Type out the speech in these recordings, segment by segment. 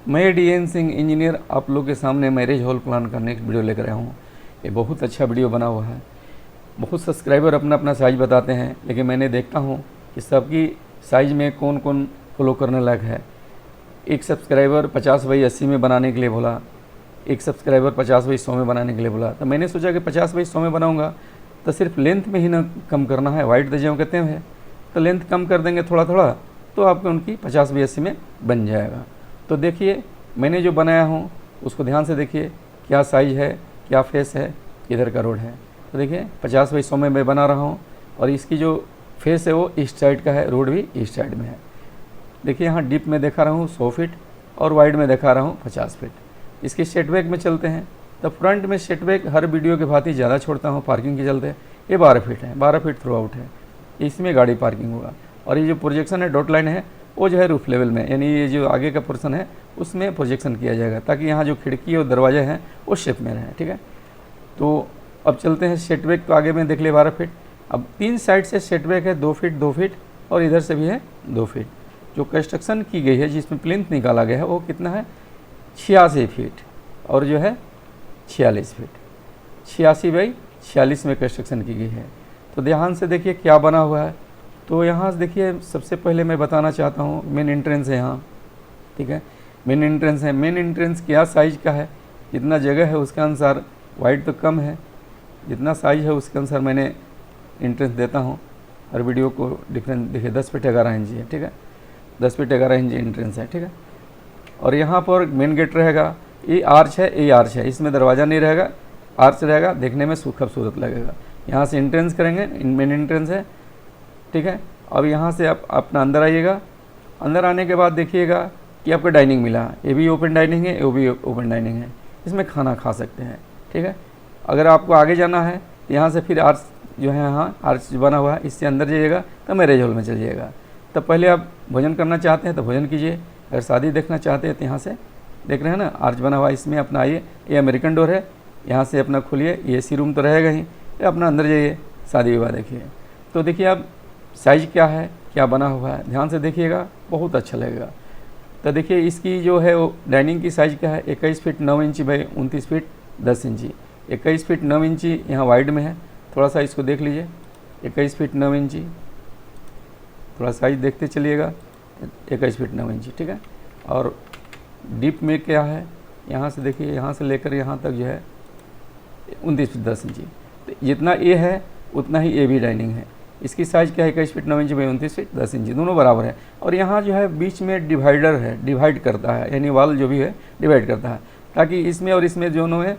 मैं DN Singh engineer आप लोग के सामने मैरिज हॉल प्लान करने की वीडियो लेकर आया हूँ। ये बहुत अच्छा वीडियो बना हुआ है। बहुत सब्सक्राइबर अपना अपना साइज़ बताते हैं, लेकिन मैंने देखता हूँ कि सबकी साइज़ में कौन कौन फॉलो करने लायक है। एक सब्सक्राइबर 50/80 में बनाने के लिए बोला, एक सब्सक्राइबर 50/100 में बनाने के लिए बोला। तो मैंने सोचा कि 50/100 में बनाऊँगा तो सिर्फ लेंथ में ही ना कम करना है, वाइड दजियों कहते हैं, तो लेंथ कम कर देंगे थोड़ा थोड़ा तो आपको उनकी 50/80 में बन जाएगा। तो देखिए मैंने जो बनाया हूँ उसको ध्यान से देखिए, क्या साइज़ है, क्या फेस है, किधर का रोड है। तो देखिए 50/100 में मैं बना रहा हूँ और इसकी जो फेस है वो ईस्ट साइड का है, रोड भी ईस्ट साइड में है। देखिए यहाँ डीप में दिखा रहा हूँ 100 फीट और वाइड में दिखा रहा हूँ 50 फीट। इसके सेटबैक में चलते हैं तो फ्रंट में सेटबैक हर वीडियो के भांति ज़्यादा छोड़ता हूँ पार्किंग के चलते। ये 12 फीट है, 12 फीट थ्रू आउट है, इसमें गाड़ी पार्किंग होगा। और ये जो प्रोजेक्शन है डॉट लाइन है वो जो है रूफ लेवल में, यानी ये जो आगे का पोर्शन है उसमें प्रोजेक्शन किया जाएगा ताकि यहाँ जो खिड़की और दरवाजे हैं वो शेप में रहें। ठीक है, तो अब चलते हैं सेटबैक। तो आगे में देख ले 12 फीट। अब 3 साइड से सेटबैक है 2 फीट 2 फीट और इधर से भी है 2 फीट। जो कंस्ट्रक्शन की गई है जिसमें प्लिंथ निकाला गया है वो कितना है 86 फीट और जो है 46 फीट। 86/46 में कंस्ट्रक्शन की गई है। तो ध्यान से देखिए क्या बना हुआ है। तो यहाँ से देखिए सबसे पहले मैं बताना चाहता हूँ मेन एंट्रेंस है यहाँ। ठीक है, मेन एंट्रेंस है। मेन एंट्रेंस क्या साइज़ का है, जितना जगह है उसके अनुसार वाइड तो कम है, जितना साइज़ है उसके अनुसार मैंने एंट्रेंस देता हूँ। हर वीडियो को डिफरेंट देखिए 10 फीट 11 इंच है। ठीक है, 10 फीट 11 इंच एंट्रेंस है। ठीक है, और यहाँ पर मेन गेट रहेगा। ये आर्च है, ये आर्च है, इसमें दरवाज़ा नहीं रहेगा, आर्च रहेगा, देखने में खूबसूरत लगेगा। यहाँ से एंट्रेंस करेंगे, मेन एंट्रेंस है। ठीक है, अब यहाँ से आप अपना अंदर आइएगा। अंदर आने के बाद देखिएगा कि आपको डाइनिंग मिला, ये भी ओपन डाइनिंग है, ये भी ओपन डाइनिंग है, इसमें खाना खा सकते हैं। ठीक है, अगर आपको आगे जाना है तो यहाँ से फिर आर्च जो है, यहाँ आर्च बना हुआ है, इससे अंदर जाइएगा तो मैरिज हॉल में चल जाइएगा। तो पहले आप भोजन करना चाहते हैं तो भोजन कीजिए, अगर शादी देखना चाहते हैं तो यहाँ से देख रहे हैं ना आर्च बना हुआ है, इसमें अपना आइए। ये अमेरिकन डोर है, यहाँ से अपना खोलिए, ये एसी रूम तो रहेगा ही, तो अपना अंदर जाइए, शादी विवाह देखिए। तो देखिए आप साइज़ क्या है, क्या बना हुआ है, ध्यान से देखिएगा, बहुत अच्छा लगेगा। तो देखिए इसकी जो है वो डाइनिंग की साइज़ क्या है 21 फीट 9 इंची बाई 29 फीट 10 इंची। 21 फीट 9 इंची यहाँ वाइड में है, थोड़ा सा इसको देख लीजिए। 21 फीट 9 इंची, थोड़ा साइज देखते चलिएगा, 21 फीट 9 इंची। ठीक है, और डीप में क्या है, यहाँ से देखिए, यहाँ से लेकर यहाँ तक जो है 29 फीट 10 इंची। तो जितना ए है उतना ही ए भी डाइनिंग है। इसकी साइज़ क्या है 21 फीट 9 इंची बाई 29 फीट 10 इंची, दोनों बराबर है। और यहाँ जो है बीच में डिवाइडर है, डिवाइड करता है, यानी वाल जो भी है डिवाइड करता है, ताकि इसमें और इसमें दोनों में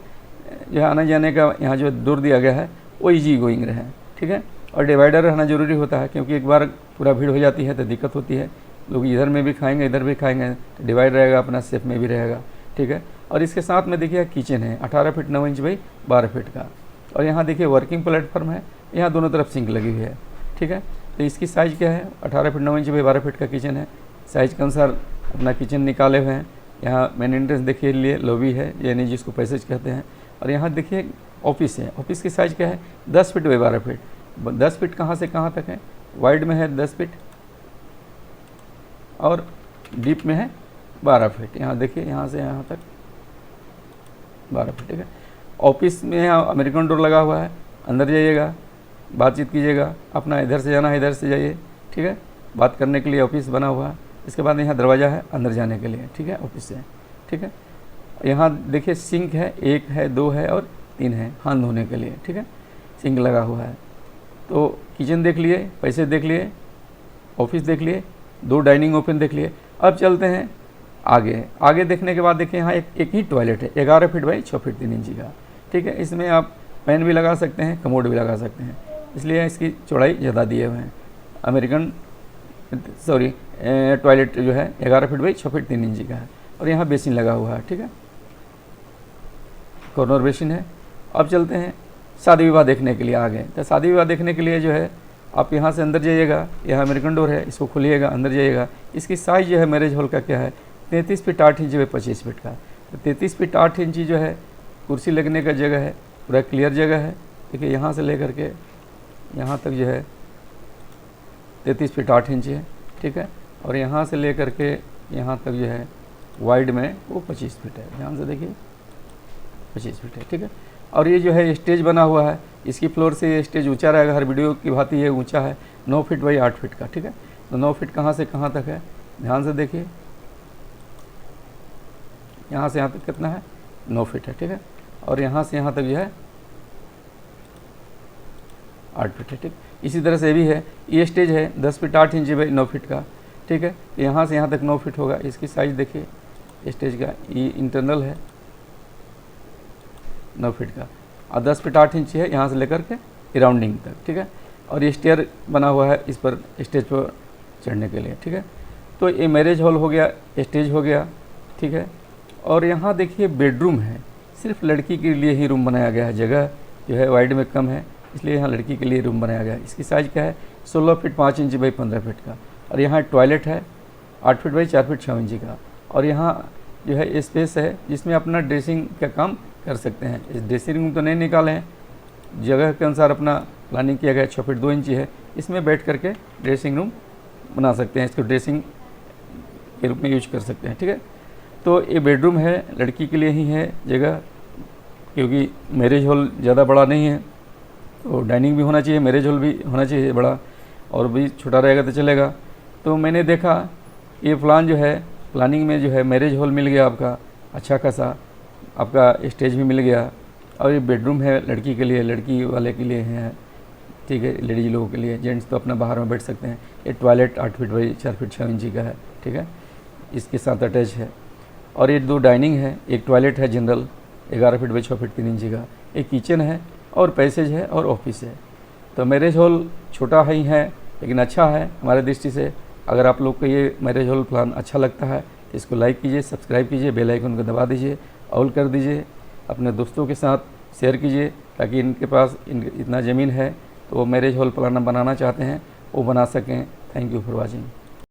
जो है आने जाने का यहाँ जो डोर दिया गया है वो ईजी गोइंग रहे। ठीक है, और डिवाइडर रहना ज़रूरी होता है क्योंकि एक बार पूरा भीड़ हो जाती है तो दिक्कत होती है, लोग इधर में भी खाएंगे इधर भी खाएंगे, तो डिवाइड रहेगा, अपना सेफ में भी रहेगा। ठीक है, और इसके साथ में देखिए किचन है 18 फीट 9 इंच बाई 12 फीट का। और यहाँ देखिए वर्किंग प्लेटफॉर्म है, यहाँ दोनों तरफ सिंक लगी हुई है। ठीक है, तो इसकी साइज़ क्या है 18 फीट 9 इंच बाई 12 फीट का किचन है। साइज़ के अनुसार अपना किचन निकाले हुए हैं। यहाँ मेन एंट्रेंस देखिए लिए लॉबी है, यानी जिसको पैसेज कहते हैं। और यहाँ देखिए ऑफिस है, ऑफिस की साइज़ क्या है 10 फीट बाई 12 फीट। 10 फीट कहाँ से कहाँ तक है, वाइड में है 10 फीट और डीप में है 12 फीट। यहाँ देखिए यहाँ से यहाँ तक 12 फीट। ठीक है, ऑफिस में यहाँ अमेरिकन डोर लगा हुआ है, अंदर जाइएगा, बातचीत कीजिएगा, अपना इधर से जाना है इधर से जाइए। ठीक है, बात करने के लिए ऑफिस बना हुआ है। इसके बाद यहाँ दरवाज़ा है अंदर जाने के लिए। ठीक है, ऑफिस से। ठीक है, यहाँ देखिए सिंक है, 1 है 2 है और 3 है हाथ धोने के लिए। ठीक है, सिंक लगा हुआ है। तो किचन देख लिए, पैसे देख लिए, ऑफिस देख लिए, 2 डाइनिंग ओपन देख लिए। अब चलते हैं आगे। आगे देखने के बाद देखिए यहाँ एक ही टॉयलेट है 11 फीट बाई 6 फीट 3 इंची का। ठीक है, इसमें आप पैन भी लगा सकते हैं, कमोड भी लगा सकते हैं, इसलिए इसकी चौड़ाई ज़्यादा दिए हुए हैं। अमेरिकन टॉयलेट जो है 11 फीट बाई 6 फीट 3 इंची का है। और यहाँ बेसिन लगा हुआ है। ठीक है, कॉर्नर बेसिन है। अब चलते हैं शादी विवाह देखने के लिए आगे। तो शादी विवाह देखने के लिए जो है आप यहाँ से अंदर जाइएगा, यहाँ अमेरिकन डोर है, इसको खोलिएगा, अंदर जाइएगा। इसकी साइज़ जो है मैरिज हॉल का क्या है 33 फीट 8 इंच बाई 25 फीट का। तो 33 फीट 8 इंची जो है कुर्सी लगने का जगह है, पूरा क्लियर जगह है। देखिए यहाँ से लेकर के यहाँ तक जो है 33 फीट 8 इंच है। ठीक है, और यहाँ से लेकर के यहाँ तक जो है वाइड में वो 25 फीट है, ध्यान से देखिए 25 फीट है, ठीक है। और ये जो है स्टेज बना हुआ है, इसकी फ्लोर से ये स्टेज ऊंचा रहेगा, हर वीडियो की भांति ये ऊंचा है 9 फीट बाई 8 फीट का, ठीक है। तो 9 फीट कहाँ से कहाँ तक है, ध्यान से देखिए, यहाँ से यहाँ तक कितना है 9 फीट है, ठीक है। और यहाँ से यहाँ तक जो है 8 फीट है, ठीक। इसी तरह से भी है, ये स्टेज है 10 फीट 8 इंच बाई 9 फीट का, ठीक है। यहाँ से यहाँ तक 9 फीट होगा। इसकी साइज देखिए स्टेज का, ये इंटरनल है 9 फीट का, और 10 फीट 8 इंच है यहाँ से लेकर के राउंडिंग तक, ठीक है। और ये स्टेयर बना हुआ है इस पर स्टेज पर चढ़ने के लिए, ठीक है। तो ये मैरिज हॉल हो गया, स्टेज हो गया, ठीक है। और यहाँ देखिए बेडरूम है, सिर्फ लड़की के लिए ही रूम बनाया गया है, जगह जो है वाइड में कम है, इसलिए यहाँ लड़की के लिए रूम बनाया गया है। इसकी साइज़ क्या है 16 फीट 5 इंच बाई 15 फीट का। और यहाँ टॉयलेट है 8 फीट बाई 4 फीट 6 इंच का। और यहाँ जो है स्पेस है जिसमें अपना ड्रेसिंग का काम कर सकते हैं। इस ड्रेसिंग रूम तो नहीं निकाले हैं, जगह के अनुसार अपना प्लानिंग किया गया। 6 फीट 2 इंची है, इसमें बैठ करके ड्रेसिंग रूम बना सकते हैं, इसको ड्रेसिंग के रूप में यूज कर सकते हैं, ठीक है। तो ये बेडरूम है, लड़की के लिए ही है जगह, क्योंकि मैरिज हॉल ज़्यादा बड़ा नहीं है, तो डाइनिंग भी होना चाहिए, मैरिज हॉल भी होना चाहिए बड़ा, और भी छोटा रहेगा तो चलेगा। तो मैंने देखा ये प्लान जो है, प्लानिंग में जो है मैरिज हॉल मिल गया आपका अच्छा खासा, आपका स्टेज भी मिल गया, और ये बेडरूम है लड़की के लिए, लड़की वाले के लिए है, ठीक है, लेडीज लोगों के लिए। जेंट्स तो अपना बाहर में बैठ सकते हैं। ये टॉयलेट 8 फीट बाई 4 फीट 6 इंची का है, ठीक है, इसके साथ अटैच है। और ये 2 डाइनिंग है, एक टॉयलेट है जनरल 11 फीट बाई 6 फीट 3 इंची का, एक किचन है और पैसेज है और ऑफिस है। तो मैरिज हॉल छोटा ही है लेकिन अच्छा है हमारे दृष्टि से। अगर आप लोग को ये मैरिज हॉल प्लान अच्छा लगता है तो इसको लाइक कीजिए, सब्सक्राइब कीजिए, बेल आइकन को दबा दीजिए, ऑल कर दीजिए, अपने दोस्तों के साथ शेयर कीजिए, ताकि इनके पास इतना ज़मीन है तो वो मैरिज हॉल प्लान बनाना चाहते हैं वो बना सकें। Thank you for watching.